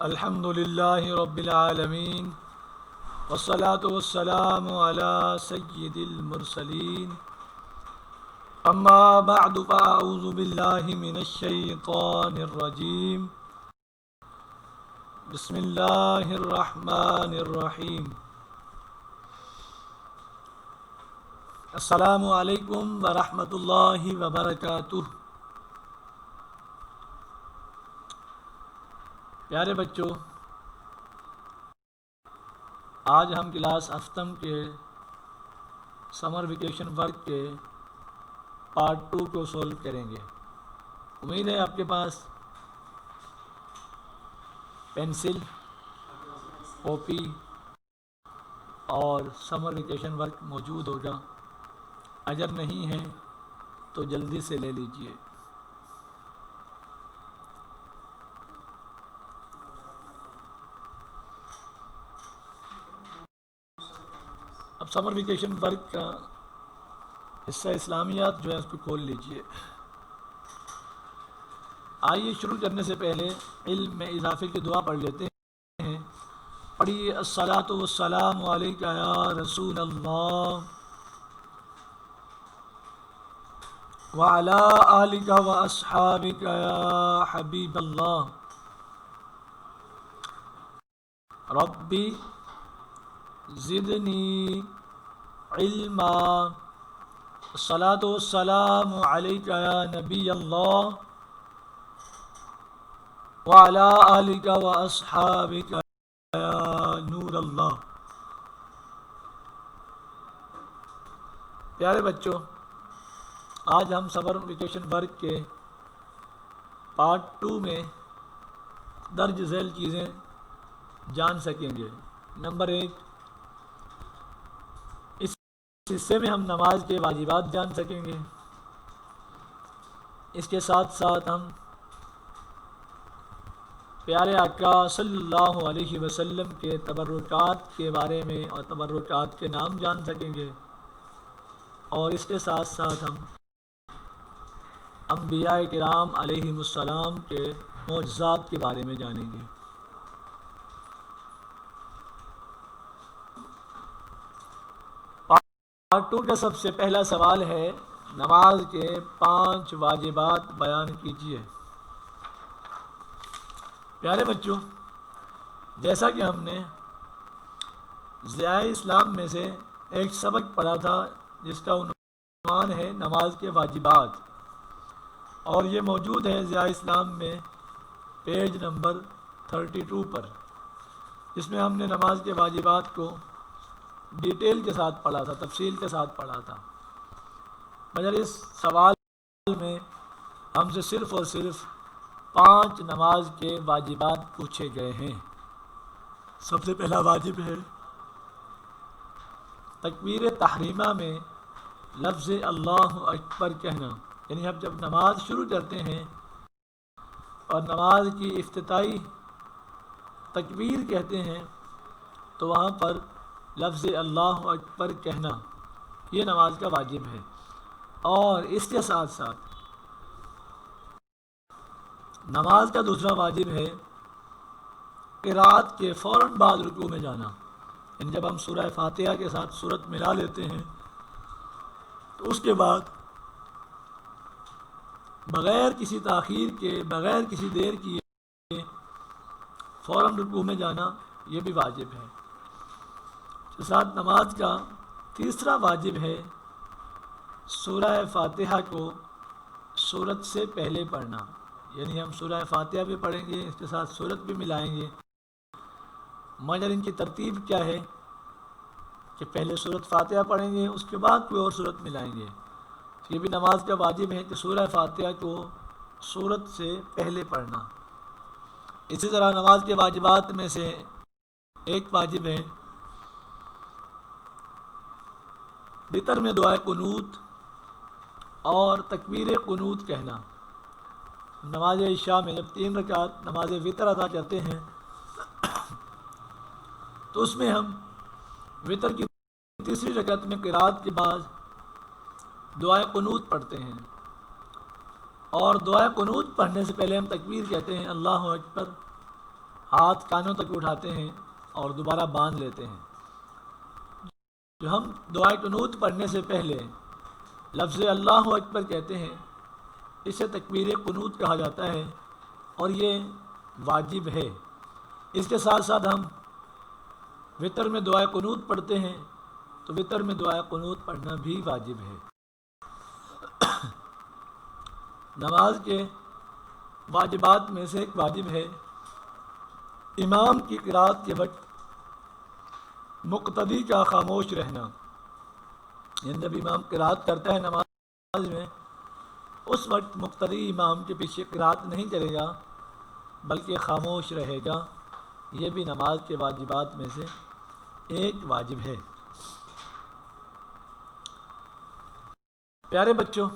الحمد للہ رب العالمین والصلاة والسلام علی سید المرسلین اما بعد فاعوذ باللہ من الشیطان الرجیم بسم اللہ الرحمن الرحیم السلام علیکم ورحمۃ اللہ وبرکاتہ۔ پیارے بچوں، آج ہم کلاس ہفتم کے سمر ویکیشن ورک کے پارٹ 2 کو سولو کریں گے۔ امید ہے آپ کے پاس پینسل، کاپی اور سمر ویکیشن ورک موجود ہوگا۔ اگر نہیں ہے تو جلدی سے لے لیجئے۔ اب سمر ویکیشن ورک کا حصہ اسلامیات جو ہے اس کو کھول لیجئے۔ آئیے شروع کرنے سے پہلے علم میں اضافے کی دعا پڑھ لیتے ہیں۔ پڑھیے الصلاۃ والسلام علیک یا رسول اللہ وعلی آلک واصحابک یا حبیب اللہ۔ ربی زدنی علما۔ الصلاۃ والسلام علیک یا نبی اللہ وعلی آلک واصحابک یا نور اللہ۔ پیارے بچوں، آج ہم سمر ویکیشن ورک کے پارٹ 2 میں درج ذیل چیزیں جان سکیں گے۔ نمبر 1، اس حصے میں ہم نماز کے واجبات جان سکیں گے۔ اس کے ساتھ ساتھ ہم پیارے آقا صلی اللہ علیہ وسلم کے تبرکات کے بارے میں اور تبرکات کے نام جان سکیں گے، اور اس کے ساتھ ساتھ ہم انبیاء کرام علیہم السلام کے معجزات کے بارے میں جانیں گے۔ پارٹ 2 کا سب سے پہلا سوال ہے، نماز کے 5 واجبات بیان کیجیے۔ پیارے بچوں، جیسا کہ ہم نے ضیاء اسلام میں سے ایک سبق پڑھا تھا جس کا عنوان ہے نماز کے واجبات، اور یہ موجود ہے ضیاء اسلام میں پیج نمبر 32 پر، جس میں ہم نے نماز کے واجبات کو ڈیٹیل کے ساتھ پڑھا تھا، تفصیل کے ساتھ پڑھا تھا۔ مگر اس سوال میں ہم سے صرف اور صرف 5 نماز کے واجبات پوچھے گئے ہیں۔ سب سے پہلا واجب ہے تکبیر تحریمہ میں لفظ اللہ اکبر کہنا، یعنی ہم جب نماز شروع کرتے ہیں اور نماز کی افتتاحی تکبیر کہتے ہیں تو وہاں پر لفظ اللہ اکبر کہنا یہ نماز کا واجب ہے۔ اور اس کے ساتھ ساتھ نماز کا دوسرا واجب ہے قرات کے فوراً بعد رکوع میں جانا، یعنی جب ہم سورہ فاتحہ کے ساتھ سورت ملا لیتے ہیں تو اس کے بعد بغیر کسی تاخیر کے، بغیر کسی دیر کیے فوراً رکوع میں جانا یہ بھی واجب ہے۔ اس کے ساتھ نماز کا تیسرا واجب ہے سورہ فاتحہ کو سورت سے پہلے پڑھنا، یعنی ہم سورہ فاتحہ بھی پڑھیں گے، اس کے ساتھ سورت بھی ملائیں گے، مگر ان کی ترتیب کیا ہے کہ پہلے سورت فاتحہ پڑھیں گے، اس کے بعد کوئی اور سورت ملائیں گے۔ یہ بھی نماز کا واجب ہے کہ سورہ فاتحہ کو سورت سے پہلے پڑھنا۔ اسی طرح نماز کے واجبات میں سے ایک واجب ہے وتر میں دعائے قنوت اور تکبیر قنوت کہنا۔ نماز عشاء میں جب 3 رکعت نماز وتر ادا کرتے ہیں تو اس میں ہم وتر کی تیسری رکعت میں قرات کے بعد دعائے قنوت پڑھتے ہیں، اور دعائے قنوت پڑھنے سے پہلے ہم تکبیر کہتے ہیں اللہ اکبر، ہاتھ کانوں تک اٹھاتے ہیں اور دوبارہ باندھ لیتے ہیں۔ جو ہم دعائے قنوت پڑھنے سے پہلے لفظ اللہ اکبر کہتے ہیں، اسے تکبیر قنوت کہا جاتا ہے اور یہ واجب ہے۔ اس کے ساتھ ساتھ ہم وطر میں دعائے قنوت پڑھتے ہیں، تو وطر میں دعائے قنوت پڑھنا بھی واجب ہے۔ نماز کے واجبات میں سے ایک واجب ہے امام کی قرات کے وقت مقتدی کا خاموش رہنا۔ یعنی جب امام قرات کرتا ہے نماز میں، اس وقت مقتدی امام کے پیچھے قرات نہیں کرے گا بلکہ خاموش رہے گا۔ یہ بھی نماز کے واجبات میں سے ایک واجب ہے۔ پیارے بچوں،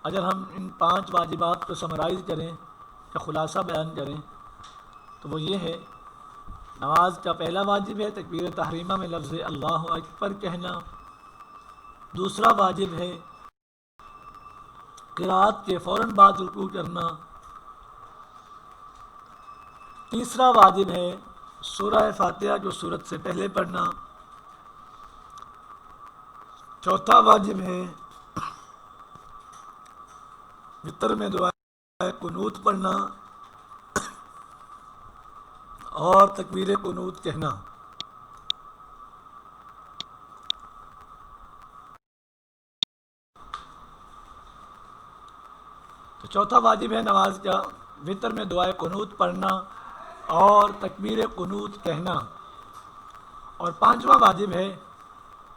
اگر ہم ان 5 واجبات کو سمرائز کریں یا خلاصہ بیان کریں تو وہ یہ ہے: نماز کا پہلا واجب ہے تکبیر تحریمہ میں لفظ اللہ اکبر کہنا۔ دوسرا واجب ہے قرات کے فوراً بعد رکوع کرنا۔ تیسرا واجب ہے سورہ فاتحہ کو سورت سے پہلے پڑھنا۔ چوتھا واجب ہے وطر میں دعائے قنوت پڑھنا اور تکبیر قنوت کہنا۔ تو چوتھا واجب ہے نماز کا وطر میں دعائے قنوت پڑھنا اور تکبیر قنوت کہنا۔ اور 5واں واجب ہے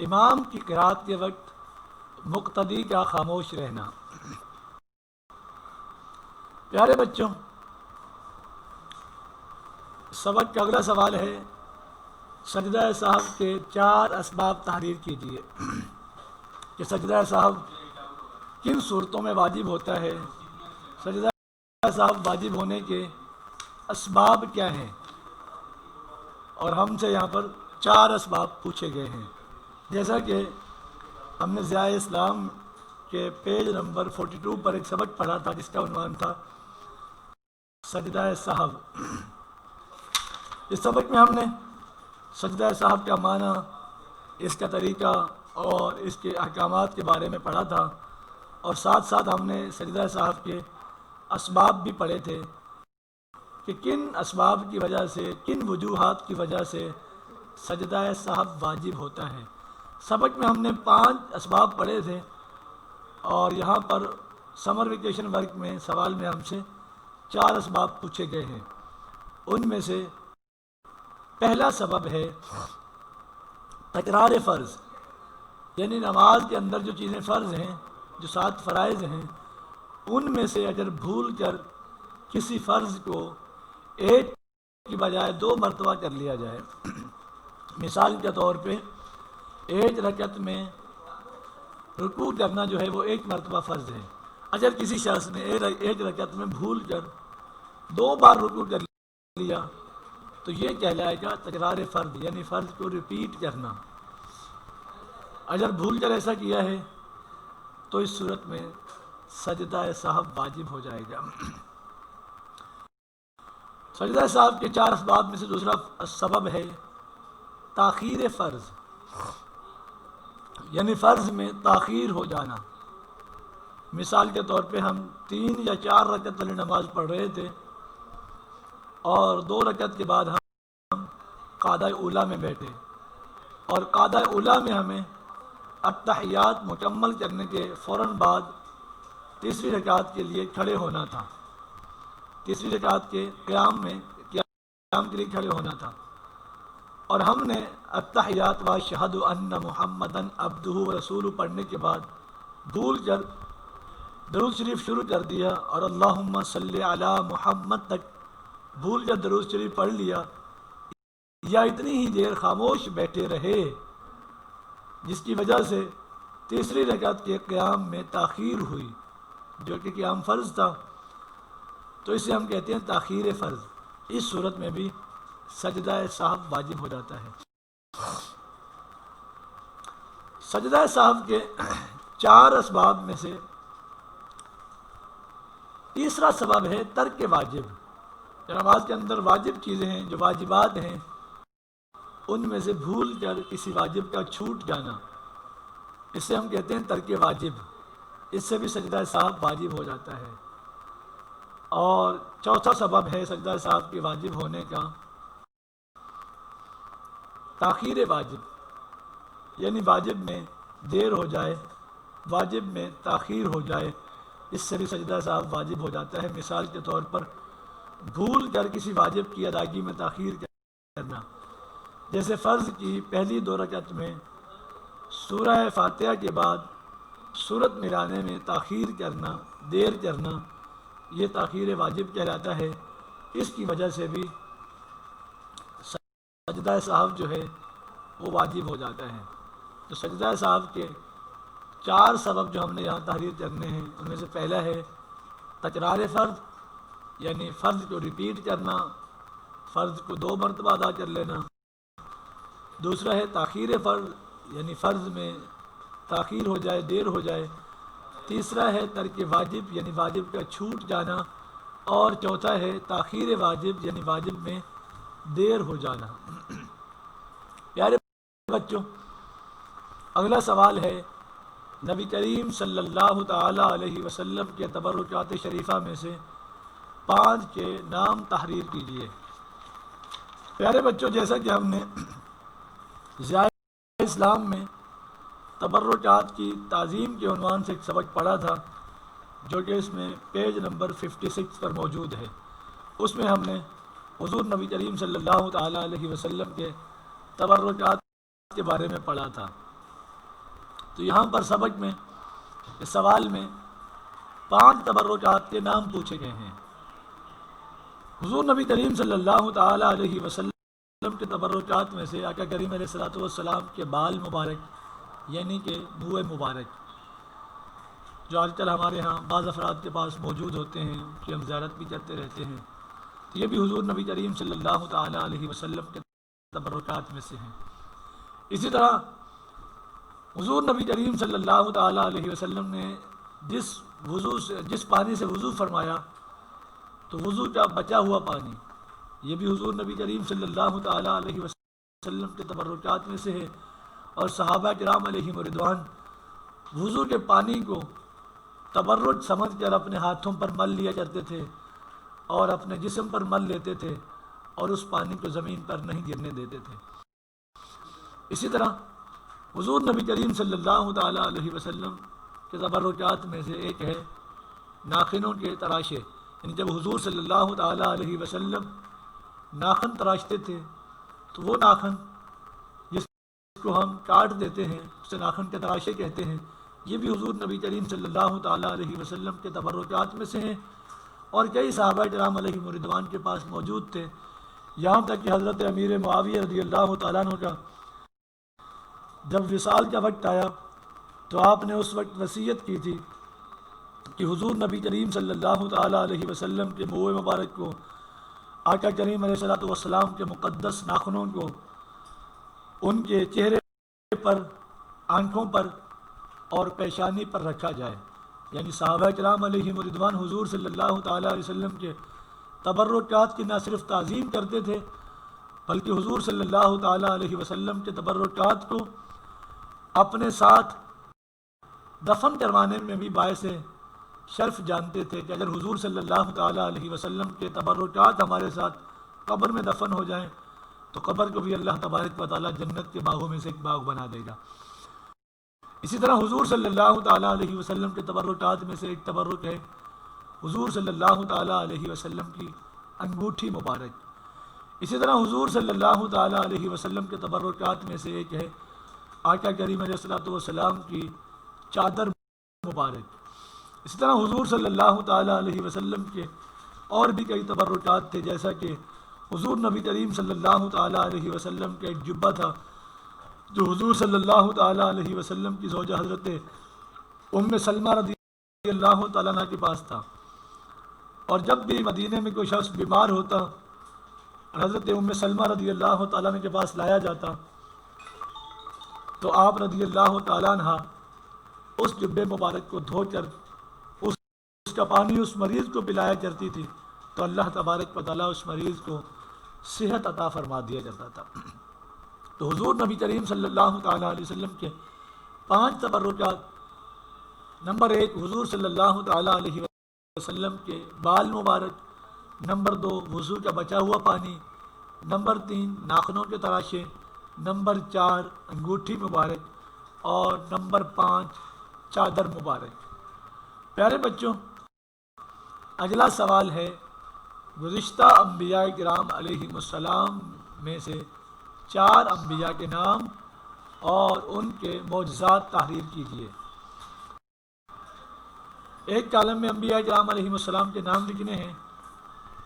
امام کی قرات کے وقت مقتدی کا خاموش رہنا۔ پیارے بچوں، سبق کا اگلا سوال ہے سجدہ صاحب کے 4 اسباب تحریر کیجیے کہ سجدہ صاحب کن صورتوں میں واجب ہوتا ہے، سجدہ صاحب واجب ہونے کے اسباب کیا ہیں، اور ہم سے یہاں پر 4 اسباب پوچھے گئے ہیں۔ جیسا کہ ہم نے ضیاء اسلام کے پیج نمبر 42 پر ایک سبق پڑھا تھا جس کا عنوان تھا سجدہ صاحب۔ اس سبق میں ہم نے سجدہ صاحب کا معنی، اس کا طریقہ اور اس کے احکامات کے بارے میں پڑھا تھا، اور ساتھ ساتھ ہم نے سجدہ صاحب کے اسباب بھی پڑھے تھے کہ کن اسباب کی وجہ سے، کن وجوہات کی وجہ سے سجدہ صاحب واجب ہوتا ہے۔ سبق میں ہم نے 5 اسباب پڑھے تھے، اور یہاں پر سمر ویکیشن ورک میں سوال میں ہم سے 4 اسباب پوچھے گئے ہیں۔ ان میں سے پہلا سبب ہے تکرار فرض، یعنی نماز کے اندر جو چیزیں فرض ہیں، جو 7 فرائض ہیں، ان میں سے اگر بھول کر کسی فرض کو ایک کی بجائے 2 مرتبہ کر لیا جائے، مثال کے طور پہ ایک رکعت میں رکوع کرنا جو ہے وہ 1 مرتبہ فرض ہے۔ اگر کسی شخص نے ایک رکعت میں بھول کر 2 بار رکوع کر لیا تو یہ کہلائے گا تکرار فرض، یعنی فرض کو ریپیٹ کرنا۔ اگر بھول کر ایسا کیا ہے تو اس صورت میں سجدہ صاحب واجب ہو جائے گا۔ سجدہ صاحب کے 4 اسباب میں سے دوسرا سبب ہے تاخیر فرض، یعنی فرض میں تاخیر ہو جانا۔ مثال کے طور پہ ہم 3 یا 4 رکعت والی نماز پڑھ رہے تھے اور 2 رکعت کے بعد ہم قعدہ اولیٰ میں بیٹھے، اور قعدہ اولیٰ میں ہمیں التحیات مکمل کرنے کے فوراً بعد تیسری رکعت کے لیے کھڑے ہونا تھا، تیسری رکعت کے قیام کے لیے کھڑے ہونا تھا، اور ہم نے التحیات واشہد ان محمدً عبدہ ورسولہ پڑھنے کے بعد بھول کر درود شریف شروع کر دیا اور اللہم صلی علی محمد تک بھول کر درود شریف پڑھ لیا، یا اتنی ہی دیر خاموش بیٹھے رہے جس کی وجہ سے تیسری رکعت کے قیام میں تاخیر ہوئی، جو کہ قیام فرض تھا، تو اسے ہم کہتے ہیں تاخیر فرض۔ اس صورت میں بھی سجدہ صاحب واجب ہو جاتا ہے۔ سجدہ صاحب کے 4 اسباب میں سے تیسرا سبب ہے ترک واجب، جو نماز کے اندر واجب چیزیں ہیں، جو واجبات ہیں، ان میں سے بھول کر کسی واجب کا چھوٹ جانا، اس سے ہم کہتے ہیں ترک واجب، اس سے بھی سجدہ صاحب واجب ہو جاتا ہے۔ اور چوتھا سبب ہے سجدہ صاحب کے واجب ہونے کا تاخیر واجب، یعنی واجب میں دیر ہو جائے، واجب میں تاخیر ہو جائے، اس سے بھی سجدہ صاحب واجب ہو جاتا ہے۔ مثال کے طور پر بھول کر کسی واجب کی ادائیگی میں تاخیر کرنا، جیسے فرض کی پہلی 2 رکعت میں سورہ فاتحہ کے بعد سورت ملانے میں تاخیر کرنا، دیر کرنا، یہ تاخیر واجب کہلاتا ہے۔ اس کی وجہ سے بھی سجدہ صاحب جو ہے وہ واجب ہو جاتا ہے۔ تو سجدہ صاحب کے 4 سبب جو ہم نے یہاں تحریر کرنے ہیں، ان میں سے پہلا ہے تکرار فرض، یعنی فرض کو ریپیٹ کرنا، فرض کو 2 مرتبہ ادا کر لینا۔ دوسرا ہے تاخیر فرض، یعنی فرض میں تاخیر ہو جائے، دیر ہو جائے۔ تیسرا ہے ترک واجب، یعنی واجب کا چھوٹ جانا۔ اور چوتھا ہے تاخیر واجب، یعنی واجب میں دیر ہو جانا۔ پیارے بچوں، اگلا سوال ہے نبی کریم صلی اللہ تعالی علیہ وسلم کے تبرکات شریفہ میں سے 5 کے نام تحریر کیجیے۔ پیارے بچوں، جیسا کہ ہم نے ضیاء اسلام میں تبرکات کی تعظیم کے عنوان سے ایک سبق پڑھا تھا، جو کہ اس میں پیج نمبر 56 پر موجود ہے، اس میں ہم نے حضور نبی کریم صلی اللہ تعالی علیہ وسلم کے تبرکات کے بارے میں پڑھا تھا۔ تو یہاں پر سبق میں، اس سوال میں 5 تبرکات کے نام پوچھے گئے ہیں۔ حضور نبی کریم صلی اللہ تعالی علیہ وسلم کے تبرکات میں سے آقا کریم علیہ الصلوۃ والسلام کے بال مبارک، یعنی کہ منہ مبارک، جو آج کل ہمارے ہاں بعض افراد کے پاس موجود ہوتے ہیں، کہ ہم زیارت بھی کرتے رہتے ہیں، تو یہ بھی حضور نبی کریم صلی اللہ تعالی علیہ وسلم کے تبرکات میں سے ہیں۔ اسی طرح حضور نبی کریم صلی اللہ تعالی علیہ وسلم نے جس پانی سے وضو فرمایا، تو وضو کا بچا ہوا پانی، یہ بھی حضور نبی کریم صلی اللہ تعالی علیہ وسلم کے تبرکات میں سے ہے۔ اور صحابہ کرام علیہم رضوان وضو کے پانی کو تبرک سمجھ کر اپنے ہاتھوں پر مل لیا کرتے تھے اور اپنے جسم پر مل لیتے تھے، اور اس پانی کو زمین پر نہیں گرنے دیتے تھے۔ اسی طرح حضور نبی کریم صلی اللہ تعالی علیہ وسلم کے تبرکات میں سے ایک ہے ناخنوں کے تراشے، یعنی جب حضور صلی اللہ تعالی علیہ وسلم ناخن تراشتے تھے، تو وہ ناخن جس کو ہم کاٹ دیتے ہیں اسے ناخن کے تراشے کہتے ہیں، یہ بھی حضور نبی کریم صلی اللہ تعالی علیہ وسلم کے تبرکات میں سے ہیں۔ اور کئی صحابہ کرام علیہم رضوان کے پاس موجود تھے، یہاں تک کہ حضرت امیر معاویہ رضی اللہ تعالیٰ عنہ کا جب وصال کا وقت آیا، تو آپ نے اس وقت وصیت کی تھی کہ حضور نبی کریم صلی اللہ تعالی علیہ وسلم کے منہ مبارک کو، آقا کریم علیہ الصلوۃ والسلام کے مقدس ناخنوں کو ان کے چہرے پر، آنکھوں پر اور پیشانی پر رکھا جائے۔ یعنی صحابہ کرام علیہم رضوان حضور صلی اللہ تعالی علیہ وسلم کے تبرکات کی نہ صرف تعظیم کرتے تھے، بلکہ حضور صلی اللہ تعالی علیہ وسلم کے تبرکات کو اپنے ساتھ دفن کروانے میں بھی باعث شرف جانتے تھے، کہ اگر حضور صلی اللہ تعالی علیہ وسلم کے تبرکات ہمارے ساتھ قبر میں دفن ہو جائیں، تو قبر کو بھی اللہ تبارک و تعالیٰ جنت کے باغوں میں سے ایک باغ بنا دے گا۔ اسی طرح حضور صلی اللہ تعالی علیہ وسلم کے تبرکات میں سے ایک تبرک ہے حضور صلی اللہ تعالی علیہ وسلم کی انگوٹھی مبارک۔ اسی طرح حضور صلی اللہ تعالی علیہ وسلم کے تبرکات میں سے ایک ہے آقا کریم علیہ الصلوۃ والسلام کی چادر مبارک۔ اسی طرح حضور صلی اللہ تعالی علیہ وسلم کے اور بھی کئی تبرکات تھے، جیسا کہ حضور نبی کریم صلی اللہ تعالی علیہ وسلم کا ایک جبہ تھا، جو حضور صلی اللہ تعالی علیہ وسلم کی زوجہ حضرت ام سلمہ رضی اللہ تعالیٰ عنہ کے پاس تھا، اور جب بھی مدینے میں کوئی شخص بیمار ہوتا اور حضرت ام سلمہ رضی اللہ تعالیٰ عنہ کے پاس لایا جاتا، تو آپ رضی اللہ تعالیٰ عنہ اس جبے مبارک کو دھو کر اس کا پانی اس مریض کو پلایا کرتی تھی، تو اللہ تبارک و تعالیٰ اس مریض کو صحت عطا فرما دیا جاتا تھا۔ تو حضور نبی کریم صلی اللہ تعالیٰ علیہ وسلم کے 5 تبرکات: نمبر 1 حضور صلی اللہ تعالیٰ علیہ وسلم کے بال مبارک، نمبر 2 وضو کا بچا ہوا پانی، نمبر 3 ناخنوں کے تراشے، نمبر 4 انگوٹھی مبارک، اور نمبر 5 چادر مبارک۔ پیارے بچوں، اگلا سوال ہے، گزشتہ انبیاء کرام علیہم السلام میں سے 4 انبیاء کے نام اور ان کے معجزات تحریر کیجیے۔ ایک کالم میں انبیاء کرام علیہم السلام کے نام لکھنے ہیں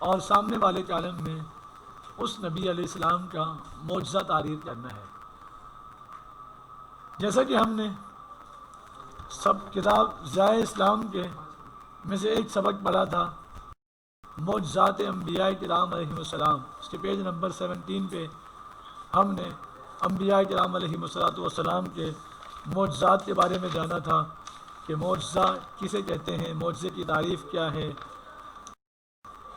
اور سامنے والے کالم میں اس نبی علیہ السلام کا معجزہ تحریر کرنا ہے۔ جیسا کہ ہم نے سب کتاب ضیاء اسلام کے میں سے ایک سبق پڑھا تھا، معجزات انبیاء کرام علیہم السلام، اس کے پیج نمبر 17 پہ ہم نے انبیاء کرام علیہم السلام کے معجزات کے بارے میں جانا تھا کہ معجزہ کسے کہتے ہیں، معجزے کی تعریف کیا ہے،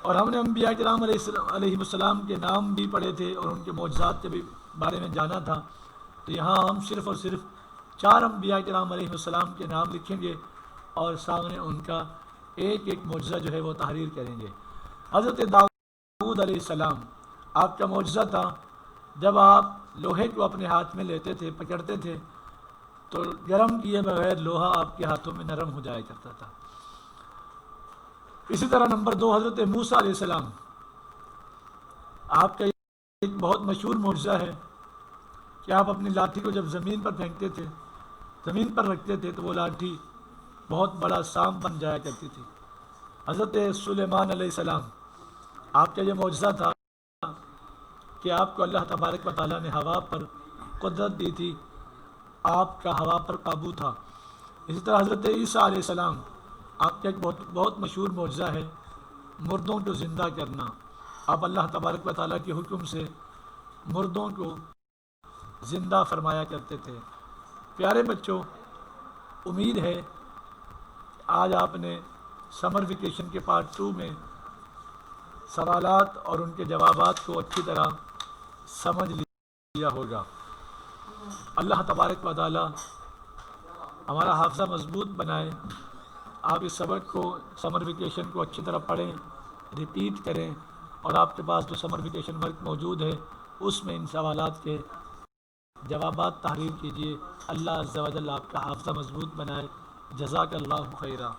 اور ہم نے انبیاء کرام علیہم السلام کے نام بھی پڑھے تھے اور ان کے معجزات کے بھی بارے میں جانا تھا۔ تو یہاں ہم صرف اور صرف 4 انبیاء کرام علیہم السلام کے نام لکھیں گے اور سامنے ان کا ایک ایک معجزہ جو ہے وہ تحریر کریں گے۔ حضرت داؤد علیہ السلام، آپ کا معجزہ تھا جب آپ لوہے کو اپنے ہاتھ میں لیتے تھے، پکڑتے تھے تو گرم کیے بغیر لوہا آپ کے ہاتھوں میں نرم ہو جایا کرتا تھا۔ اسی طرح نمبر 2 حضرت موسیٰ علیہ السلام، آپ کا ایک بہت مشہور معجزہ ہے کہ آپ اپنی لاٹھی کو جب زمین پر پھینکتے تھے، زمین پر رکھتے تھے تو وہ لاٹھی بہت بڑا سام بن جایا کرتی تھی۔ حضرت سلیمان علیہ السلام، آپ کا یہ معجزہ تھا کہ آپ کو اللہ تبارک و تعالیٰ نے ہوا پر قدرت دی تھی، آپ کا ہوا پر قابو تھا۔ اسی طرح حضرت عیسیٰ علیہ السلام، آپ کا ایک بہت مشہور معجزہ ہے مردوں کو زندہ کرنا، آپ اللہ تبارک و تعالیٰ کے حکم سے مردوں کو زندہ فرمایا کرتے تھے۔ پیارے بچوں، امید ہے آج آپ نے سمر ویکیشن کے پارٹ 2 میں سوالات اور ان کے جوابات کو اچھی طرح سمجھ لیا ہوگا۔ اللہ تبارک و تعالی ہمارا حافظہ مضبوط بنائے۔ آپ اس سبق کو، سمر ویکیشن کو اچھی طرح پڑھیں، ریپیٹ کریں، اور آپ کے پاس جو سمر ویکیشن ورک موجود ہے اس میں ان سوالات کے جوابات تحریر کیجیے۔ اللہ عز و جل آپ کا حافظہ مضبوط بنائے۔ جزاک اللہ خیرہ۔